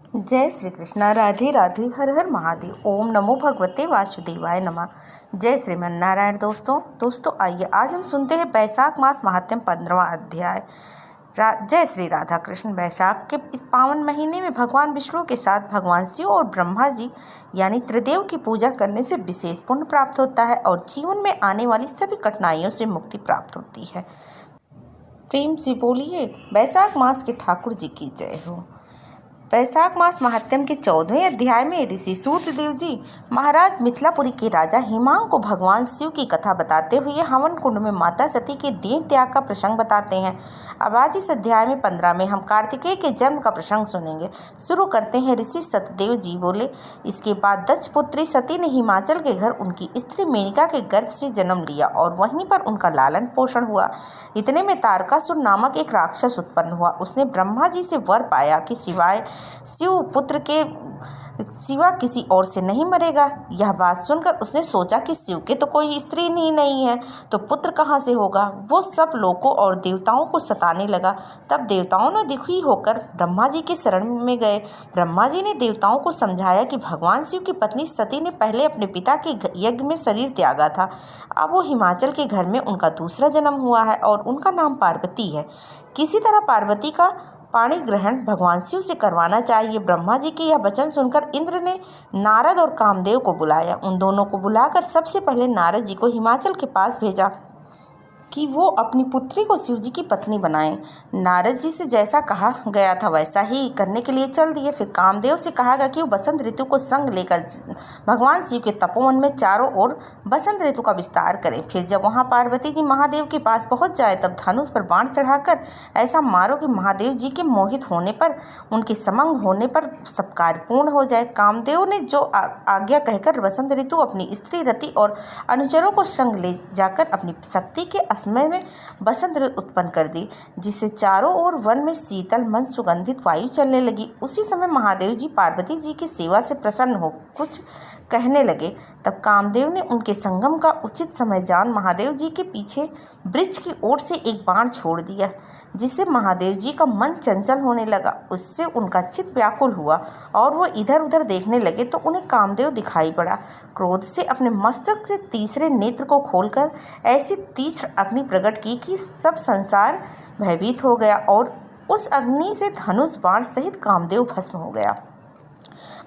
जय श्री कृष्णा। राधे राधे। हर हर महादेव। ओम नमो भगवते वासुदेवाय नमः। जय श्रीमन नारायण। दोस्तों आइए आज हम सुनते हैं वैशाख मास महात्म्य 15वां अध्याय। जय श्री राधा कृष्ण। वैशाख के इस पावन महीने में भगवान विष्णु के साथ भगवान शिव और ब्रह्मा जी यानी त्रिदेव की पूजा करने से विशेष पुण्य प्राप्त होता है और जीवन में आने वाली सभी कठिनाइयों से मुक्ति प्राप्त होती है। प्रेम से बोलिए वैशाख मास के ठाकुर जी की जय हो। वैशाख मास महात्म्य के 14वें अध्याय में ऋषि सूतदेव जी महाराज मिथिलापुरी के राजा हिमांग को भगवान शिव की कथा बताते हुए हवन कुंड में माता सती के देह त्याग का प्रसंग बताते हैं। अब आज इस अध्याय में 15 में हम कार्तिकेय के जन्म का प्रसंग सुनेंगे। शुरू करते हैं। ऋषि सतदेव जी बोले, इसके बाद दक्ष पुत्री सती ने हिमाचल के घर उनकी स्त्री मेनका के गर्भ से जन्म लिया और वहीं पर उनका लालन पोषण हुआ। इतने में तारकासुर नामक एक राक्षस उत्पन्न हुआ। उसने ब्रह्मा जी से वर पाया कि सिवाय शिव पुत्र के सिवा किसी और से नहीं मरेगा। यह बात सुनकर उसने सोचा कि शिव के तो कोई स्त्री ही नहीं है तो पुत्र कहाँ से होगा। वो सब लोगों और देवताओं को सताने लगा। तब देवताओं ने दुखी होकर ब्रह्मा जी के शरण में गए। ब्रह्मा जी ने देवताओं को समझाया कि भगवान शिव की पत्नी सती ने पहले अपने पिता के यज्ञ में शरीर त्यागा था। अब वो हिमाचल के घर में उनका दूसरा जन्म हुआ है और उनका नाम पार्वती है। किसी तरह पार्वती का पाणी ग्रहण भगवान शिव से करवाना चाहिए। ब्रह्मा जी के यह वचन सुनकर इंद्र ने नारद और कामदेव को बुलाया। उन दोनों को बुलाकर सबसे पहले नारद जी को हिमाचल के पास भेजा कि वो अपनी पुत्री को शिव जी की पत्नी बनाएं। नारद जी से जैसा कहा गया था वैसा ही करने के लिए चल दिए। फिर कामदेव से कहा गया कि वो बसंत ऋतु को संग लेकर भगवान शिव के तपोवन में चारों ओर बसंत ऋतु का विस्तार करें। फिर जब वहाँ पार्वती जी महादेव के पास पहुँच जाए तब धनुष पर बाण चढ़ाकर ऐसा मारो कि महादेव जी के मोहित होने पर, उनके समंग होने पर सब कार्य पूर्ण हो जाए। कामदेव ने जो आज्ञा कहकर बसंत ऋतु अपनी स्त्री रति और अनुचरों को संग ले जाकर अपनी शक्ति के समय में बसंत ऋतु उत्पन्न कर दी, जिससे चारों ओर वन में शीतल मन सुगंधित वायु चलने लगी। उसी समय महादेव जी पार्वती जी की सेवा से प्रसन्न हो कुछ कहने लगे। तब कामदेव ने उनके संगम का उचित समय जान महादेव जी के पीछे वृक्ष की ओर से एक बाण छोड़ दिया, जिससे महादेव जी का मन चंचल होने लगा। उससे उनका चित्त व्याकुल हुआ और वो इधर उधर देखने लगे तो उन्हें कामदेव दिखाई पड़ा। क्रोध से अपने मस्तक से तीसरे नेत्र को खोलकर ऐसी तीक्ष्ण अग्नि प्रकट की कि सब संसार भयभीत हो गया और उस अग्नि से धनुष बाण सहित कामदेव भस्म हो गया।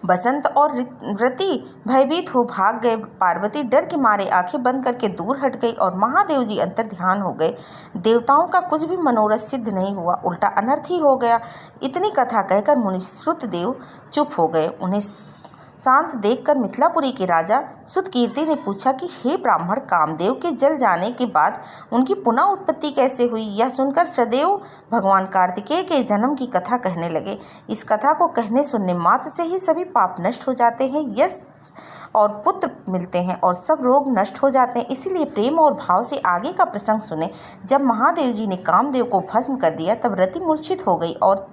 बसंत और रति भयभीत हो भाग गए। पार्वती डर के मारे आंखें बंद करके दूर हट गई और महादेव जी अंतर ध्यान हो गए। देवताओं का कुछ भी मनोरथ सिद्ध नहीं हुआ, उल्टा अनर्थ ही हो गया। इतनी कथा कहकर मुनि श्रुतदेव चुप हो गए। उन्हें शांत देखकर मिथिलापुरी के राजा सुतकीर्ति ने पूछा कि हे ब्राह्मण, कामदेव के जल जाने के बाद उनकी पुनः उत्पत्ति कैसे हुई। यह सुनकर सदैव भगवान कार्तिकेय के जन्म की कथा कहने लगे। इस कथा को कहने सुनने मात्र से ही सभी पाप नष्ट हो जाते हैं, यश और पुत्र मिलते हैं और सब रोग नष्ट हो जाते हैं। इसीलिए प्रेम और भाव से आगे का प्रसंग सुने। जब महादेव जी ने कामदेव को भस्म कर दिया तब रति मूर्छित हो गई और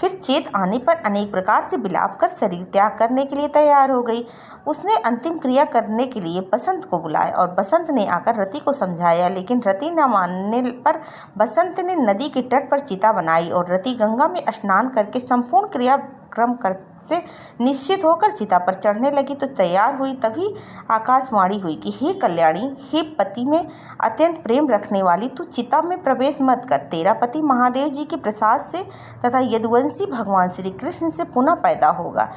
फिर चेत आने पर अनेक प्रकार से विलाप कर शरीर त्याग करने के लिए तैयार हो गई। उसने अंतिम क्रिया करने के लिए बसंत को बुलाया और बसंत ने आकर रति को समझाया, लेकिन रति न मानने पर बसंत ने नदी के तट पर चिता बनाई और रति गंगा में स्नान करके संपूर्ण क्रिया क्रम कर से निश्चित होकर चिता पर चढ़ने लगी तो तैयार हुई। तभी आकाशवाणी हुई कि हे कल्याणी, हे पति में अत्यंत प्रेम रखने वाली, तू चिता में प्रवेश मत कर। तेरा पति महादेव जी के प्रसाद से तथा यदुवंशी भगवान श्री कृष्ण से पुनः पैदा होगा।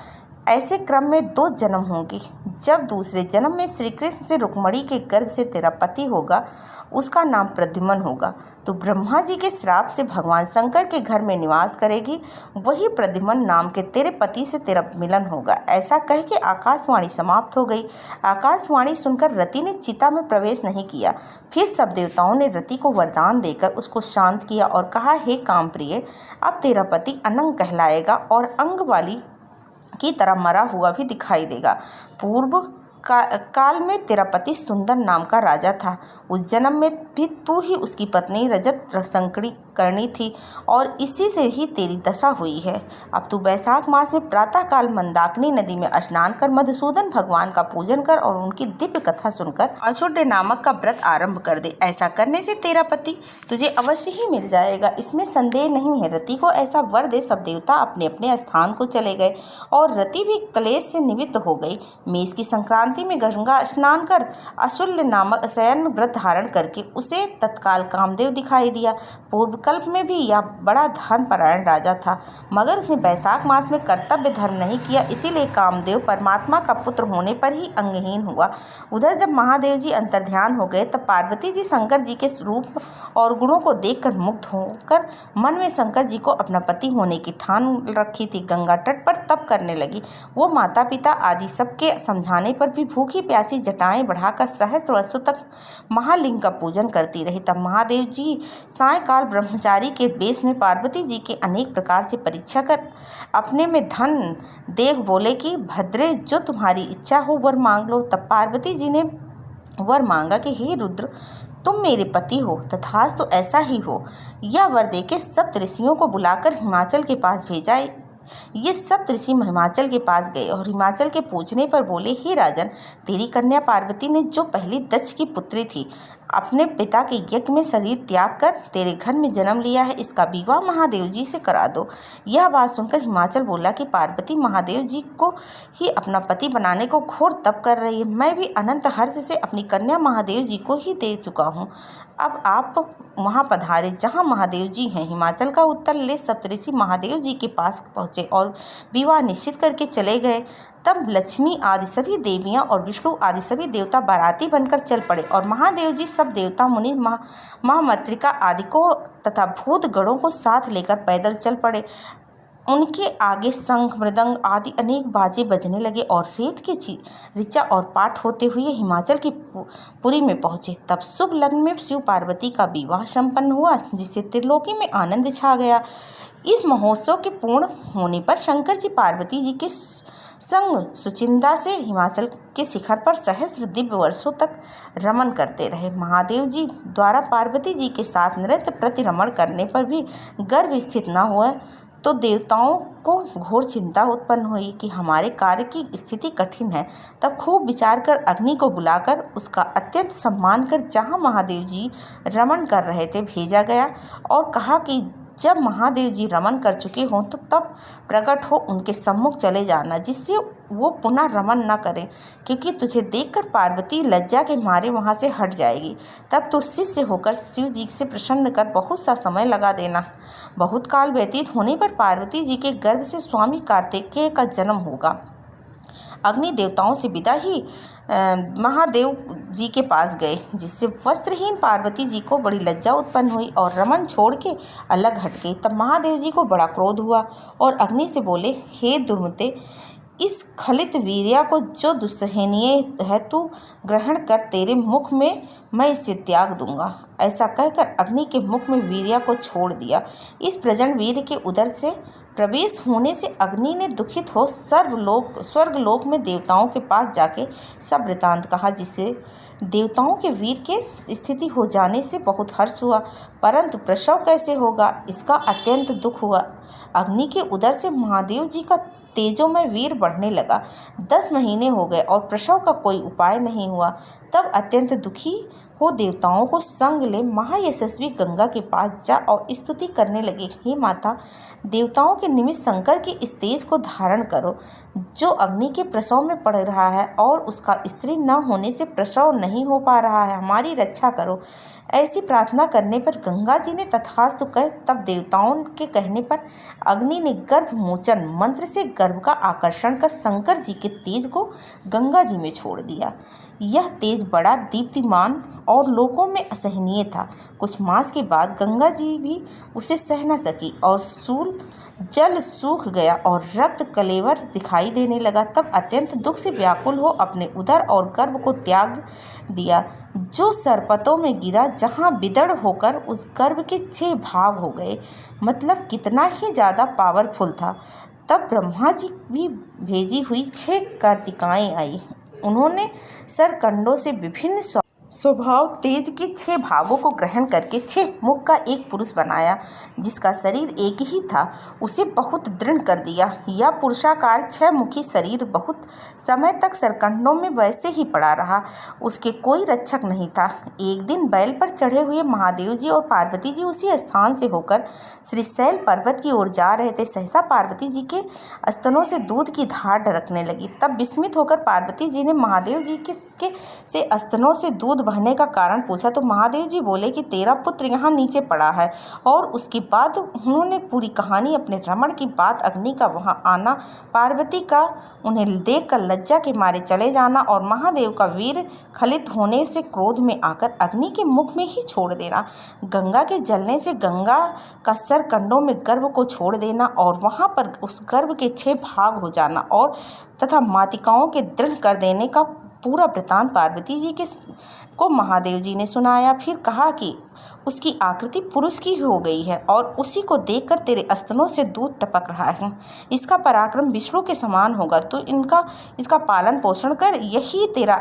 ऐसे क्रम में 2 जन्म होंगे। जब दूसरे जन्म में श्री कृष्ण से रुक्मणी के गर्भ से तेरा पति होगा, उसका नाम प्रद्युम्न होगा। तो ब्रह्मा जी के श्राप से भगवान शंकर के घर में निवास करेगी। वही प्रद्युम्न नाम के तेरे पति से तेरा मिलन होगा। ऐसा कह के आकाशवाणी समाप्त हो गई। आकाशवाणी सुनकर रति ने चिता में प्रवेश नहीं किया। फिर सब देवताओं ने रति को वरदान देकर उसको शांत किया और कहा, हे कामप्रिय, अब तेरा पति अनंग कहलाएगा और अंग वाली की तरह मरा हुआ भी दिखाई देगा। पूर्व काल में तेरा पति सुंदर नाम का राजा था। उस जन्म में भी तू ही उसकी पत्नी रजत संकड़ी करनी थी और इसी से ही तेरी दशा हुई है। अब तू वैशाख मास में प्रातःकाल मंदाकिनी नदी में स्नान कर मधुसूदन भगवान का पूजन कर और उनकी दिव्य कथा सुनकर आषाढ़ नामक का व्रत आरंभ कर दे। ऐसा करने से तेरा पति तुझे अवश्य ही मिल जाएगा, इसमें संदेह नहीं है। रति को ऐसा वर दे। सब देवता अपने अपने स्थान को चले गए और रति भी क्लेश से निवृत्त हो गई। मेष की संक्रांति में गंगा स्नान कर अशुल्य नामक शयन व्रत धारण करके उसे तत्काल कामदेव दिखाई दिया। पूर्व कल्प में भी यह बड़ा धर्मपरायण राजा था, मगर उसने वैशाख मास में कर्तव्य धर्म नहीं किया, इसीलिए कामदेव परमात्मा का पुत्र होने पर ही अंगहीन हुआ। उधर जब महादेव जी अंतर्ध्यान हो गए तब पार्वती जी शंकर जी के रूप और गुणों को देखकर मुग्ध होकर मन में शंकर जी को अपना पति होने की ठान रखी थी। गंगा तट पर तप करने लगी। वो माता पिता आदि सबके समझाने पर भी भूखी प्यासी जटाएं बढ़ाकर सहस्त्र वर्षों तक महालिंग का पूजन करती रही। तब महादेव जी सायंकाल ब्रह्मचारी के वेश में पार्वती जी के अनेक प्रकार से परीक्षा कर अपने में धन देख बोले कि भद्रे, जो तुम्हारी इच्छा हो वर मांग लो। तब पार्वती जी ने वर मांगा कि हे रुद्र, तुम मेरे पति हो, तथास्तु तो ऐसा ही हो। यह वर देके सप्त ऋषियों को बुलाकर हिमाचल के पास भेजा। ये सब ऋषि हिमाचल के पास गए और हिमाचल के पूछने पर बोले, हे राजन, तेरी कन्या पार्वती ने जो पहली दक्ष की पुत्री थी, अपने पिता के यज्ञ में शरीर त्याग कर तेरे घर में जन्म लिया है, इसका विवाह महादेव जी से करा दो। यह बात सुनकर हिमाचल बोला कि पार्वती महादेव जी को ही अपना पति बनाने को घोर तप कर रही है। मैं भी अनंत हर्ष से अपनी कन्या महादेव जी को ही दे चुका हूँ। अब आप वहाँ पधारे जहाँ महादेव जी हैं। हिमाचल का उत्तर ले सप्तऋषि महादेव जी के पास पहुँचे और विवाह निश्चित करके चले गए। तब लक्ष्मी आदि सभी देवियां और विष्णु आदि सभी देवता बाराती बनकर चल पड़े और महादेव जी सब देवता मुनि महामातृका आदि को तथा भूत गणों को साथ लेकर पैदल चल पड़े। उनके आगे शंख मृदंग आदि अनेक बाजे बजने लगे और रेत की ऋचा और पाठ होते हुए हिमाचल की पुरी में पहुँचे। तब शुभ लग्न में शिव पार्वती का विवाह संपन्न हुआ, जिससे त्रिलोकी में आनंद छा गया। इस महोत्सव के पूर्ण होने पर शंकर जी पार्वती जी के संग सुचिंदा से हिमाचल के शिखर पर सहस्त्र दिव्य वर्षों तक रमण करते रहे। महादेव जी द्वारा पार्वती जी के साथ नृत्य प्रतिरमण करने पर भी गर्भ स्थित न हुआ तो देवताओं को घोर चिंता उत्पन्न हुई कि हमारे कार्य की स्थिति कठिन है। तब खूब विचार कर अग्नि को बुलाकर उसका अत्यंत सम्मान कर जहाँ महादेव जी रमण कर रहे थे भेजा गया और कहा कि जब महादेव जी रमण कर चुके हों तो तब प्रकट हो उनके सम्मुख चले जाना, जिससे वो पुनः रमण न करें, क्योंकि तुझे देखकर पार्वती लज्जा के मारे वहाँ से हट जाएगी। तब तो शिष्य होकर शिव जी से प्रसन्न कर बहुत सा समय लगा देना। बहुत काल व्यतीत होने पर पार्वती जी के गर्भ से स्वामी कार्तिकेय का जन्म होगा। अग्नि देवताओं से विदा ही महादेव जी के पास गए, जिससे वस्त्रहीन पार्वती जी को बड़ी लज्जा उत्पन्न हुई और रमन छोड़ के अलग हट गई। तब महादेव जी को बड़ा क्रोध हुआ और अग्नि से बोले, हे दुर्मते, इस खलित वीर्या को जो दुस्सहनीय है तू ग्रहण कर, तेरे मुख में मैं इसे त्याग दूंगा। ऐसा कहकर अग्नि के मुख में वीर्या को छोड़ दिया। इस प्रजन वीर के उदर से प्रवेश होने से अग्नि ने दुखित हो स्वर्गलोक में देवताओं के पास जाके सब वृतांत कहा, जिससे देवताओं के वीर के स्थिति हो जाने से बहुत हर्ष हुआ, परंतु प्रसव कैसे होगा इसका अत्यंत दुख हुआ। अग्नि के उदर से महादेव जी का तेजों में वीर बढ़ने लगा। 10 महीने हो गए और प्रसव का कोई उपाय नहीं हुआ। तब अत्यंत दुखी हो देवताओं को संग ले महायशस्वी गंगा के पास जा और स्तुति करने लगे, हे माता, देवताओं के निमित्त शंकर के इस तेज को धारण करो जो अग्नि के प्रसव में पड़ रहा है और उसका स्त्री न होने से प्रसव नहीं हो पा रहा है, हमारी रक्षा करो। ऐसी प्रार्थना करने पर गंगा जी ने तथास्तु कह। तब देवताओं के कहने पर अग्नि ने गर्भ मोचन मंत्र से गर्भ का आकर्षण कर शंकर जी के तेज को गंगा जी में छोड़ दिया। यह तेज बड़ा दीप्तिमान और लोकों में असहनीय था। कुछ मास के बाद गंगा जी भी उसे सह न सकी और सूल जल सूख गया और रक्त कलेवर दिखाई देने लगा। तब अत्यंत दुख से व्याकुल हो अपने उदर और गर्भ को त्याग दिया, जो सरपतों में गिरा, जहाँ विदड़ होकर उस गर्भ के 6 भाग हो गए। मतलब कितना ही ज़्यादा पावरफुल था। तब ब्रह्मा जी भी भेजी हुई 6 कार्तिकाएँ आई उन्होंने सरकंडों से विभिन्न स्वभाव तेज के 6 भागों को ग्रहण करके 6 मुख का एक पुरुष बनाया, जिसका शरीर एक ही था। उसे बहुत दृढ़ कर दिया। यह पुरुषाकार 6 मुखी शरीर बहुत समय तक सरकंडों में वैसे ही पड़ा रहा। उसके कोई रक्षक नहीं था। एक दिन बैल पर चढ़े हुए महादेव जी और पार्वती जी उसी स्थान से होकर श्रीशैल पर्वत की ओर जा रहे थे। सहसा पार्वती जी के स्तनों से दूध की धार ढरकने लगी। तब विस्मित होकर पार्वती जी ने महादेव जी से स्तनों से दूध बहने का कारण पूछा तो महादेव जी बोले कि तेरा पुत्र यहाँ नीचे पड़ा है। और उसके बाद उन्होंने पूरी कहानी अपने रमण की बात, अग्नि का वहाँ आना, पार्वती का उन्हें देखकर लज्जा के मारे चले जाना और महादेव का वीर खलित होने से क्रोध में आकर अग्नि के मुख में ही छोड़ देना, गंगा के जलने से गंगा का सरकंडों में गर्भ को छोड़ देना और वहाँ पर उस गर्भ के 6 भाग हो जाना और तथा मातृकाओं के दृढ़ कर देने का पूरा वृतांत पार्वती जी को महादेव जी ने सुनाया। फिर कहा कि उसकी आकृति पुरुष की हो गई है और उसी को देखकर तेरे स्तनों से दूध टपक रहा है। इसका पराक्रम विष्णु के समान होगा। तो इसका पालन पोषण कर, यही तेरा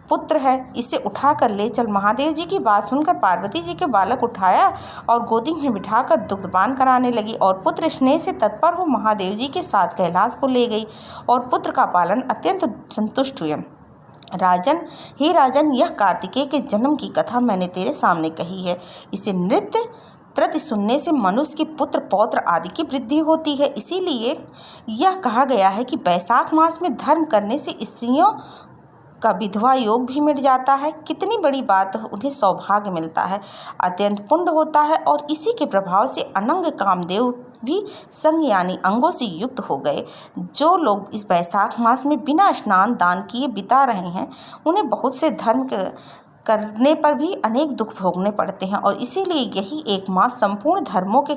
पुत्र है, इसे उठाकर ले चल। महादेव जी की बात सुनकर पार्वती जी के बालक उठाया और गोदी में बिठाकर दुग्धपान कराने लगी और पुत्र स्नेह से तत्पर हो महादेव जी के साथ कैलाश को ले गई और पुत्र का पालन अत्यंत संतुष्ट हुए। राजन, हे राजन, यह कार्तिकेय के जन्म की कथा मैंने तेरे सामने कही है। इसे नृत्य प्रति सुनने से मनुष्य के पुत्र पौत्र आदि की वृद्धि होती है। इसीलिए यह कहा गया है कि बैसाख मास में धर्म करने से स्त्रियों का विधवा योग भी मिट जाता है। कितनी बड़ी बात, उन्हें सौभाग्य मिलता है, अत्यंत पुण्य होता है और इसी के प्रभाव से अनंग कामदेव भी संग यानी अंगों से युक्त हो गए। जो लोग इस बैसाख मास में बिना स्नान दान किए बिता रहे हैं, उन्हें बहुत से धर्म करने पर भी अनेक दुख भोगने पड़ते हैं और इसीलिए यही एक मास संपूर्ण धर्मों के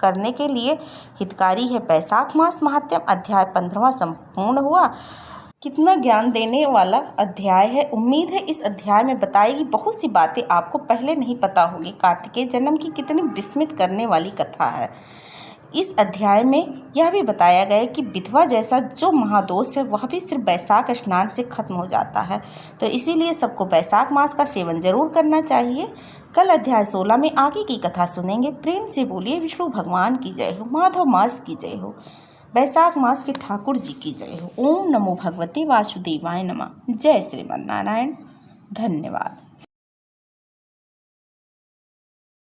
करने के लिए हितकारी है। बैसाख मास महात्म्य अध्याय 15वां संपूर्ण हुआ। कितना ज्ञान देने वाला अध्याय है। उम्मीद है इस अध्याय में बताई गई बहुत सी बातें आपको पहले नहीं पता होगी। कार्तिकेय जन्म की कितनी विस्मित करने वाली कथा है। इस अध्याय में यह भी बताया गया कि विधवा जैसा जो महादोष है वह भी सिर्फ बैसाख स्नान से खत्म हो जाता है। तो इसीलिए सबको बैसाख मास का सेवन जरूर करना चाहिए। कल अध्याय 16 में आगे की कथा सुनेंगे। प्रेम से बोलिए विष्णु भगवान की जय हो, माधव मास की जय हो, बैसाख मास के ठाकुर जी की जय हो। ओम नमो भगवते वासुदेवाय नमः। जय श्रीमन नारायण। धन्यवाद।